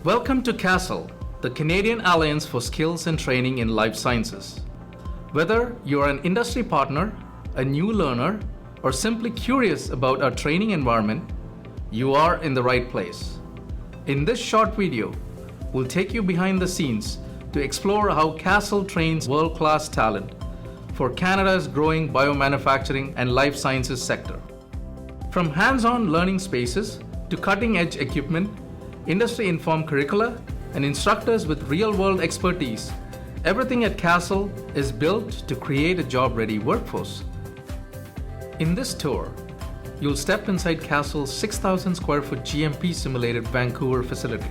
Welcome to CASTL, the Canadian Alliance for Skills and Training in Life Sciences. Whether you're an industry partner, a new learner, or simply curious about our training environment, you are in the right place. In this short video, we'll take you behind the scenes to explore how CASTL trains world-class talent for Canada's growing biomanufacturing and life sciences sector. From hands-on learning spaces to cutting-edge equipment, industry-informed curricula, and instructors with real-world expertise, everything at CASTL is built to create a job-ready workforce. In this tour, you'll step inside CASTL's 6,000 square foot GMP simulated Vancouver facility.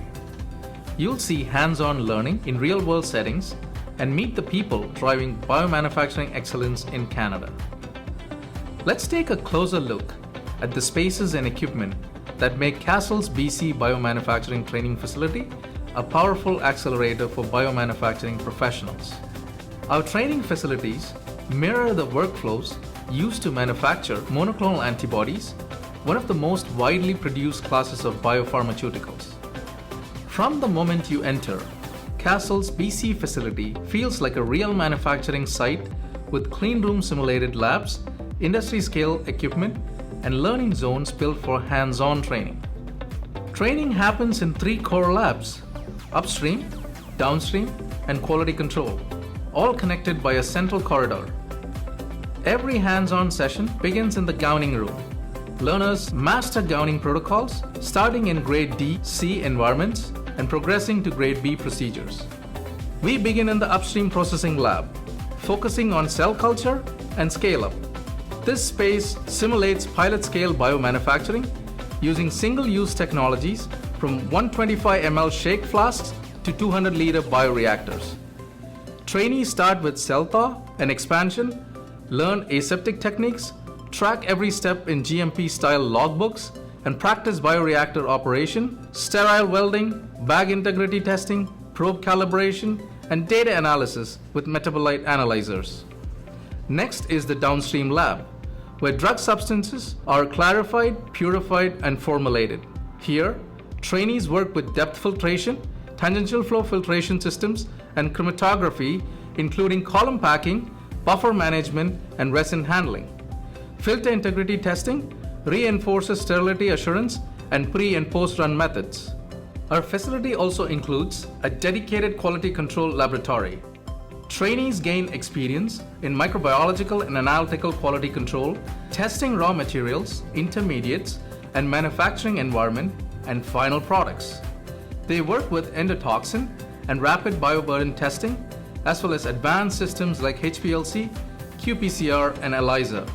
You'll see hands-on learning in real-world settings and meet the people driving biomanufacturing excellence in Canada. Let's take a closer look at the spaces and equipment that make CASTL's BC Biomanufacturing Training Facility a powerful accelerator for biomanufacturing professionals. Our training facilities mirror the workflows used to manufacture monoclonal antibodies, one of the most widely produced classes of biopharmaceuticals. From the moment you enter, CASTL's BC facility feels like a real manufacturing site with clean room simulated labs, industry scale equipment, and learning zones built for hands-on training. Training happens in 3 core labs: upstream, downstream, and quality control, all connected by a central corridor. Every hands-on session begins in the gowning room. Learners master gowning protocols, starting in grade D, C environments and progressing to grade B procedures. We begin in the upstream processing lab, focusing on cell culture and scale-up. This space simulates pilot-scale biomanufacturing using single-use technologies from 125 ml shake flasks to 200-liter bioreactors. Trainees start with cell thaw and expansion, learn aseptic techniques, track every step in GMP-style logbooks, and practice bioreactor operation, sterile welding, bag integrity testing, probe calibration, and data analysis with metabolite analyzers. Next is the downstream lab, where drug substances are clarified, purified, and formulated. Here, trainees work with depth filtration, tangential flow filtration systems, and chromatography, including column packing, buffer management, and resin handling. Filter integrity testing reinforces sterility assurance and pre- and post-run methods. Our facility also includes a dedicated quality control laboratory. Trainees gain experience in microbiological and analytical quality control, testing raw materials, intermediates, and manufacturing environment and final products. They work with endotoxin and rapid bioburden testing, as well as advanced systems like HPLC, qPCR, and ELISA.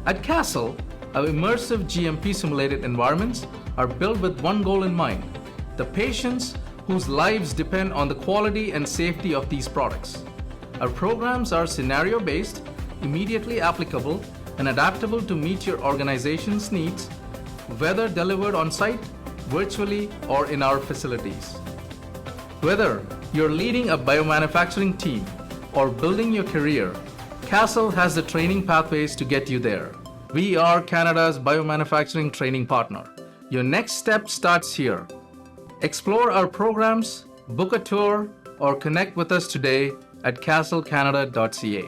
At CASTL, our immersive GMP simulated environments are built with one goal in mind: the patients whose lives depend on the quality and safety of these products. Our programs are scenario-based, immediately applicable, and adaptable to meet your organization's needs, whether delivered on-site, virtually, or in our facilities. Whether you're leading a biomanufacturing team or building your career, CASTL has the training pathways to get you there. We are Canada's biomanufacturing training partner. Your next step starts here. Explore our programs, book a tour, or connect with us today at castlcanada.ca.